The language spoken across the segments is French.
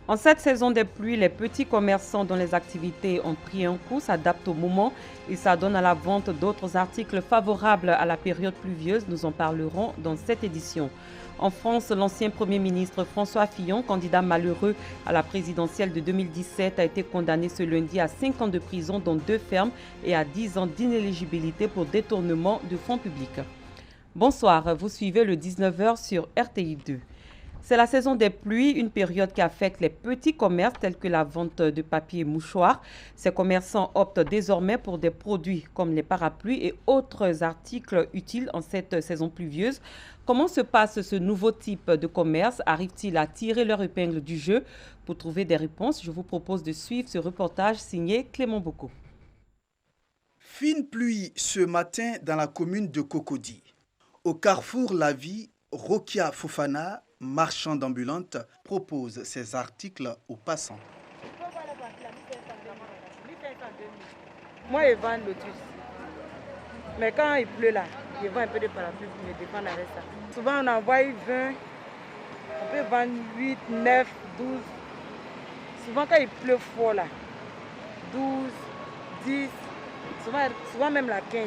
En cette saison des pluies, les petits commerçants dont les activités ont pris un coup s'adaptent au moment et s'adonnent à la vente d'autres articles favorables à la période pluvieuse. Nous en parlerons dans cette édition. En France, l'ancien Premier ministre François Fillon, candidat malheureux à la présidentielle de 2017, a été condamné ce lundi à 5 ans de prison, dont 2 fermes, et à 10 ans d'inéligibilité pour détournement de fonds publics. Bonsoir, vous suivez le 19h sur RTI 2. C'est la saison des pluies, une période qui affecte les petits commerces tels que la vente de papier et mouchoirs. Ces commerçants optent désormais pour des produits comme les parapluies et autres articles utiles en cette saison pluvieuse. Comment se passe ce nouveau type de commerce? Arrive-t-il à tirer leur épingle du jeu? Pour trouver des réponses, je vous propose de suivre ce reportage signé Clément Bocco. Fine pluie ce matin dans la commune de Cocody. Au carrefour La Vie, Rokia Fofana, marchande ambulante, propose ses articles aux passants. Moi, je vends lotus. Mais quand il pleut là, je vends un peu de parapluie pour me défendre avec ça. Souvent, on envoie 20, on peut vendre 8, 9, 12. Souvent, quand il pleut fort là, 12, 10, souvent même la 15.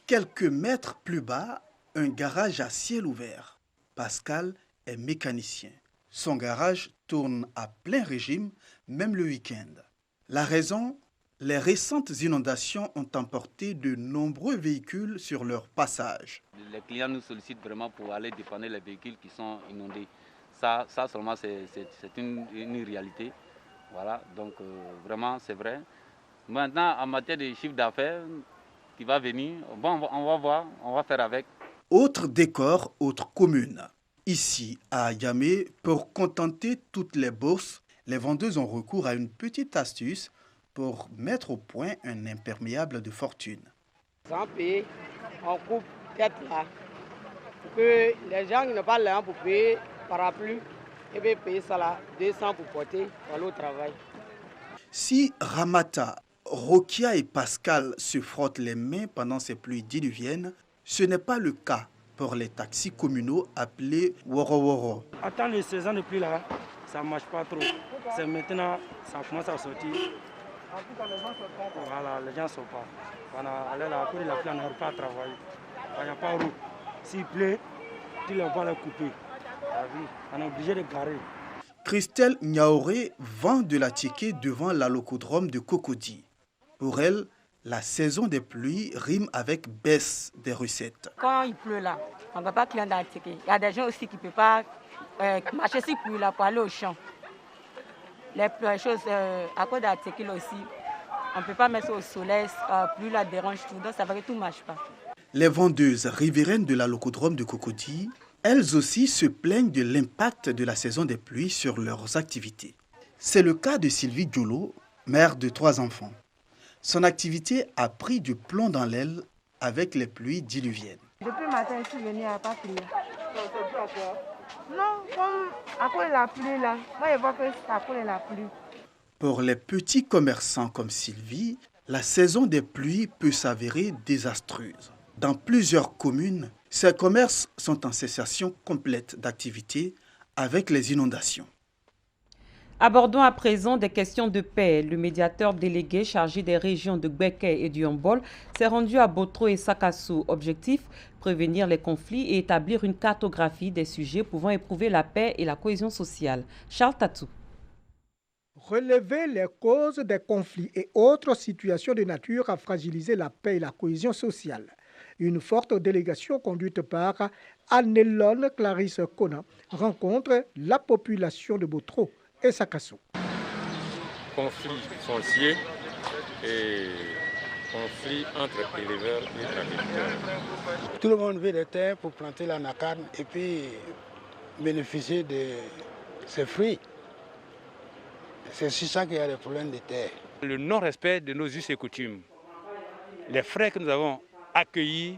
Quelques mètres plus bas, un garage à ciel ouvert. Pascal est mécanicien. Son garage tourne à plein régime, même le week-end. La raison, les récentes inondations ont emporté de nombreux véhicules sur leur passage. Les clients nous sollicitent vraiment pour aller dépanner les véhicules qui sont inondés. Ça seulement, c'est une réalité. Voilà, donc vraiment, c'est vrai. Maintenant, en matière de chiffre d'affaires qui va venir, bon, on va voir, on va faire avec. Autre décor, autre commune. Ici, à Yamé, pour contenter toutes les bourses, les vendeuses ont recours à une petite astuce pour mettre au point un imperméable de fortune. Sans payer, on coupe tête là. Pour que les gens qui n'ont pas l'argent pour payer parapluie, ils peuvent payer ça là, 200 pour porter, pour aller au travail. Si Ramata, Rokia et Pascal se frottent les mains pendant ces pluies diluviennes, ce n'est pas le cas pour les taxis communaux appelés Woro Woro. Attends les saisons de pluie là, ça ne marche pas trop. C'est maintenant, ça commence à sortir. Voilà, les gens ne sont pas. On a allé là, après la pluie, on n'arrive pas à travailler. Il n'y a pas de route. S'il pleut, tu les vois les couper. On est obligé de garer. Christelle Niaoré vend de la ticket devant l'allocodrome de Cocody. Pour elle, la saison des pluies rime avec baisse des recettes. Quand il pleut là, on ne va pas client dans le ticket. Il y a des gens aussi qui ne peuvent pas marcher s'il pleut là pour aller au champ. Les choses à cause de la ticket aussi, on ne peut pas mettre au soleil, plus la dérange tout, donc ça va que tout ne marche pas. Les vendeuses riveraines de l'allocodrome de Cocody, elles aussi se plaignent de l'impact de la saison des pluies sur leurs activités. C'est le cas de Sylvie Diolo, mère de 3 enfants. Son activité a pris du plomb dans l'aile avec les pluies diluviennes. Depuis le matin, je suis venue à pas plu. Non, comme à cause de la pluie là, moi je vois que c'est à cause de la pluie. Pour les petits commerçants comme Sylvie, la saison des pluies peut s'avérer désastreuse. Dans plusieurs communes, ces commerces sont en cessation complète d'activité avec les inondations. Abordons à présent des questions de paix. Le médiateur délégué chargé des régions de Gbeke et du Yombol s'est rendu à Botro et Sakassou. Objectif, prévenir les conflits et établir une cartographie des sujets pouvant éprouver la paix et la cohésion sociale. Charles Tatou. Relever les causes des conflits et autres situations de nature à fragiliser la paix et la cohésion sociale. Une forte délégation conduite par Annelone Clarisse Kona rencontre la population de Botro et Sakassou. Conflit foncier et conflit entre éleveurs et agriculteurs. Tout le monde veut des terres pour planter la nacarne et puis bénéficier de ses fruits. C'est sur ça qu'il y a des problèmes de terre. Le non-respect de nos us et coutumes. Les frères que nous avons accueillis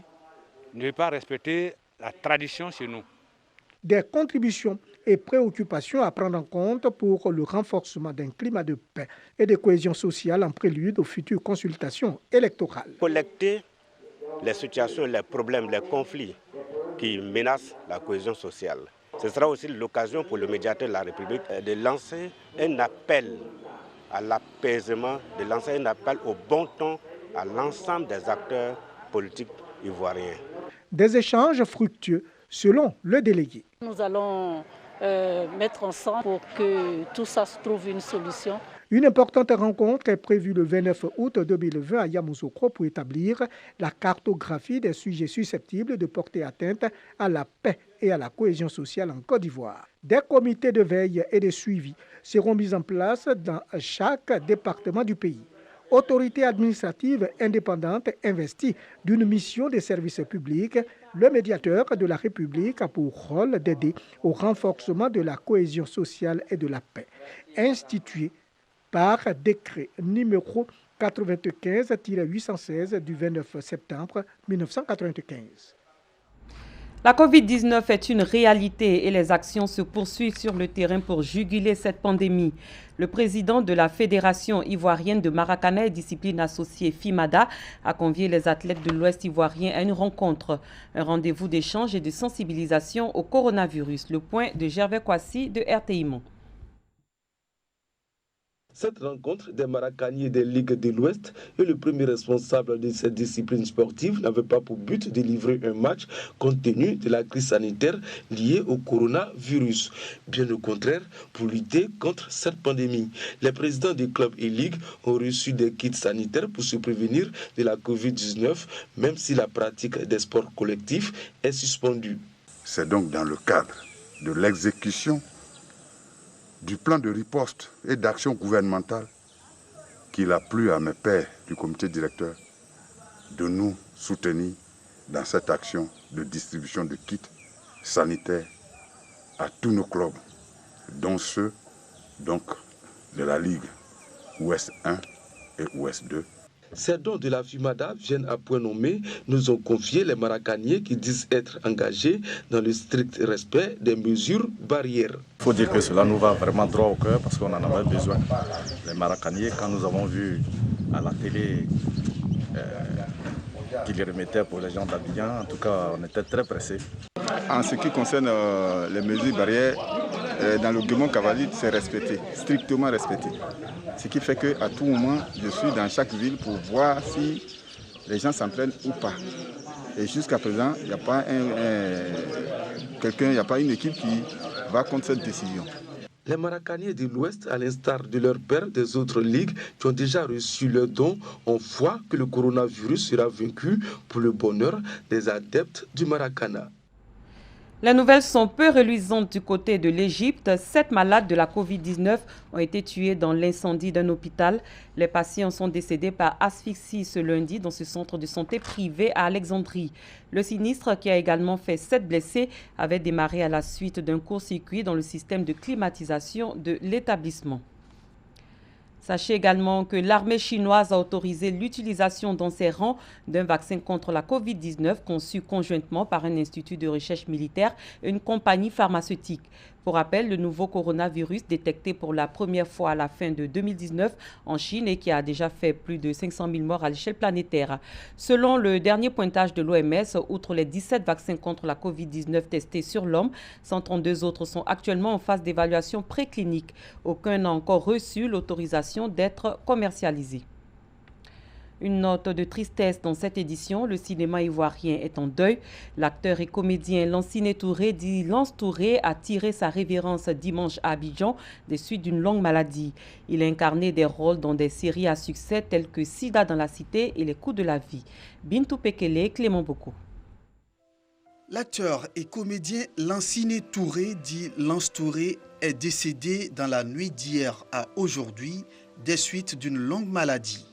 ne veulent pas respecter la tradition chez nous. Des contributions et préoccupations à prendre en compte pour le renforcement d'un climat de paix et de cohésion sociale en prélude aux futures consultations électorales. Collecter les situations, les problèmes, les conflits qui menacent la cohésion sociale. Ce sera aussi l'occasion pour le médiateur de la République de lancer un appel à l'apaisement, de lancer un appel au bon ton à l'ensemble des acteurs politiques ivoiriens. Des échanges fructueux selon le délégué. Nous allons mettre ensemble pour que tout ça se trouve une solution. Une importante rencontre est prévue le 29 août 2020 à Yamoussoukro pour établir la cartographie des sujets susceptibles de porter atteinte à la paix et à la cohésion sociale en Côte d'Ivoire. Des comités de veille et de suivi seront mis en place dans chaque département du pays. Autorité administrative indépendante investie d'une mission de service public, le médiateur de la République a pour rôle d'aider au renforcement de la cohésion sociale et de la paix, institué par décret numéro 95-816 du 29 septembre 1995. La Covid-19 est une réalité et les actions se poursuivent sur le terrain pour juguler cette pandémie. Le président de la Fédération ivoirienne de Maracana et discipline associée FIMADA a convié les athlètes de l'Ouest ivoirien à une rencontre, un rendez-vous d'échange et de sensibilisation au coronavirus. Le point de Gervais Kwasi de RTI Mon. Cette rencontre des maracaniers des Ligues de l'Ouest et le premier responsable de cette discipline sportive n'avait pas pour but de livrer un match compte tenu de la crise sanitaire liée au coronavirus. Bien au contraire, pour lutter contre cette pandémie, les présidents des clubs et ligues ont reçu des kits sanitaires pour se prévenir de la Covid-19, même si la pratique des sports collectifs est suspendue. C'est donc dans le cadre de l'exécution du plan de riposte et d'action gouvernementale qu'il a plu à mes pairs du comité directeur de nous soutenir dans cette action de distribution de kits sanitaires à tous nos clubs, dont ceux donc, de la Ligue Ouest 1 et Ouest 2. Ces dons de la FIMADA viennent à point nommé, nous ont confié les maracaniers qui disent être engagés dans le strict respect des mesures barrières. Il faut dire que cela nous va vraiment droit au cœur parce qu'on en avait besoin. Les maracaniers, quand nous avons vu à la télé qu'ils les remettaient pour les gens d'Abidjan, en tout cas on était très pressés. En ce qui concerne les mesures barrières, dans le Guémon Cavalier, c'est respecté, strictement respecté. Ce qui fait qu'à tout moment, je suis dans chaque ville pour voir si les gens s'entraînent ou pas. Et jusqu'à présent, il n'y a pas une équipe qui va contre cette décision. Les maracaniers de l'Ouest, à l'instar de leurs pairs des autres ligues qui ont déjà reçu leurs dons, ont foi que le coronavirus sera vaincu pour le bonheur des adeptes du Maracana. Les nouvelles sont peu reluisantes du côté de l'Égypte. 7 malades de la Covid-19 ont été tués dans l'incendie d'un hôpital. Les patients sont décédés par asphyxie ce lundi dans ce centre de santé privé à Alexandrie. Le sinistre, qui a également fait 7 blessés, avait démarré à la suite d'un court-circuit dans le système de climatisation de l'établissement. Sachez également que l'armée chinoise a autorisé l'utilisation dans ses rangs d'un vaccin contre la Covid-19 conçu conjointement par un institut de recherche militaire et une compagnie pharmaceutique. Pour rappel, le nouveau coronavirus détecté pour la première fois à la fin de 2019 en Chine et qui a déjà fait plus de 500 000 morts à l'échelle planétaire. Selon le dernier pointage de l'OMS, outre les 17 vaccins contre la Covid-19 testés sur l'homme, 132 autres sont actuellement en phase d'évaluation préclinique. Aucun n'a encore reçu l'autorisation d'être commercialisé. Une note de tristesse dans cette édition, le cinéma ivoirien est en deuil. L'acteur et comédien Lanciné Touré, dit Lance Touré, a tiré sa révérence dimanche à Abidjan des suites d'une longue maladie. Il a incarné des rôles dans des séries à succès telles que Sida dans la cité et Les coups de la vie. Bintou Pekele, Clément Boko. L'acteur et comédien Lanciné Touré, dit Lance Touré, est décédé dans la nuit d'hier à aujourd'hui des suites d'une longue maladie.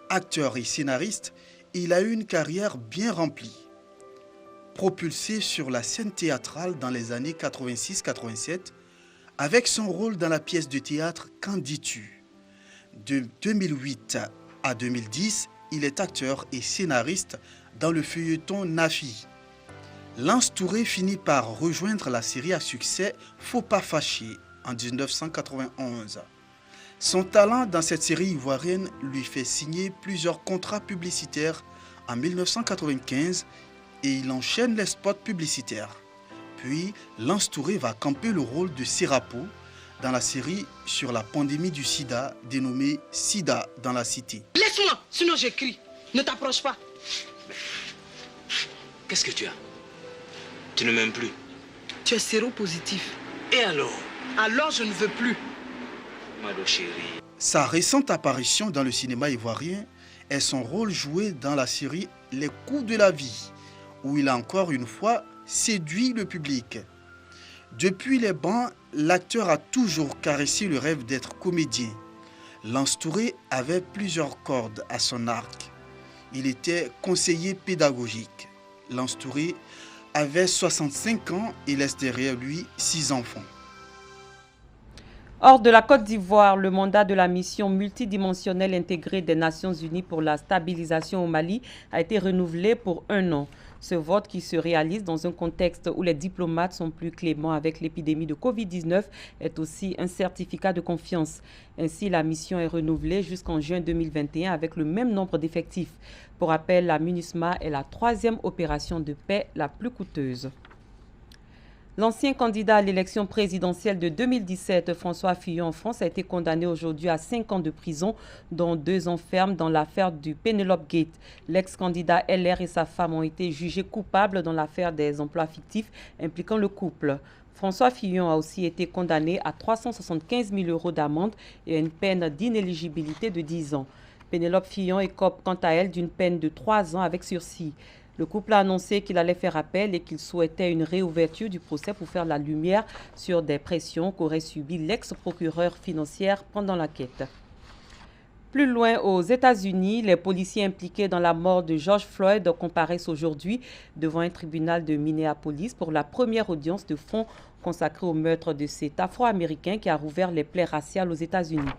Acteur et scénariste, il a eu une carrière bien remplie. Propulsé sur la scène théâtrale dans les années 86-87, avec son rôle dans la pièce de théâtre Qu'en dis-tu ? De 2008 à 2010, il est acteur et scénariste dans le feuilleton Nafi. Lance Touré finit par rejoindre la série à succès Faut pas fâcher en 1991. Son talent dans cette série ivoirienne lui fait signer plusieurs contrats publicitaires en 1995 et il enchaîne les spots publicitaires. Puis, Lance Touré va camper le rôle de Serapo dans la série sur la pandémie du sida dénommée Sida dans la cité. Laisse-moi, sinon j'écris. Ne t'approche pas. Qu'est-ce que tu as? Tu ne m'aimes plus. Tu es séropositif. Et alors? Alors je ne veux plus. Mado chérie. Sa récente apparition dans le cinéma ivoirien est son rôle joué dans la série Les coups de la vie, où il a encore une fois séduit le public. Depuis les bancs, l'acteur a toujours caressé le rêve d'être comédien. Lance Touré avait plusieurs cordes à son arc. Il était conseiller pédagogique. Lance Touré avait 65 ans et laisse derrière lui 6 enfants. Hors de la Côte d'Ivoire, le mandat de la mission multidimensionnelle intégrée des Nations Unies pour la stabilisation au Mali a été renouvelé pour 1 an. Ce vote, qui se réalise dans un contexte où les diplomates sont plus cléments avec l'épidémie de Covid-19, est aussi un certificat de confiance. Ainsi, la mission est renouvelée jusqu'en juin 2021 avec le même nombre d'effectifs. Pour rappel, la MINUSMA est la 3e opération de paix la plus coûteuse. L'ancien candidat à l'élection présidentielle de 2017, François Fillon en France, a été condamné aujourd'hui à 5 ans de prison, dont 2 ans ferme dans l'affaire du Penelope Gate. L'ex-candidat LR et sa femme ont été jugés coupables dans l'affaire des emplois fictifs impliquant le couple. François Fillon a aussi été condamné à 375 000 € d'amende et à une peine d'inéligibilité de 10 ans. Penelope Fillon écope quant à elle d'une peine de 3 ans avec sursis. Le couple a annoncé qu'il allait faire appel et qu'il souhaitait une réouverture du procès pour faire la lumière sur des pressions qu'aurait subies l'ex-procureur financière pendant l'enquête. Plus loin, aux États-Unis, les policiers impliqués dans la mort de George Floyd comparaissent aujourd'hui devant un tribunal de Minneapolis pour la première audience de fond consacrée au meurtre de cet Afro-Américain qui a rouvert les plaies raciales aux États-Unis.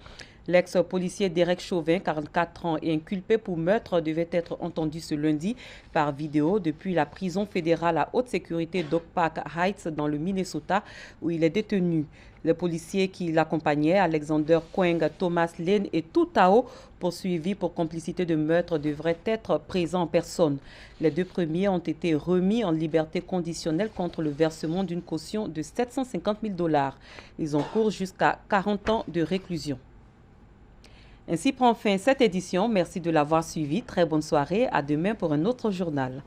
L'ex-policier Derek Chauvin, 44 ans et inculpé pour meurtre, devait être entendu ce lundi par vidéo depuis la prison fédérale à haute sécurité d'Oak Park Heights dans le Minnesota où il est détenu. Les policiers qui l'accompagnaient, Alexander Kweng, Thomas Lane et Tutao, poursuivis pour complicité de meurtre, devraient être présents en personne. Les 2 premiers ont été remis en liberté conditionnelle contre le versement d'une caution de 750 000 $. Ils encourent jusqu'à 40 ans de réclusion. Ainsi prend fin cette édition. Merci de l'avoir suivi. Très bonne soirée. À demain pour un autre journal.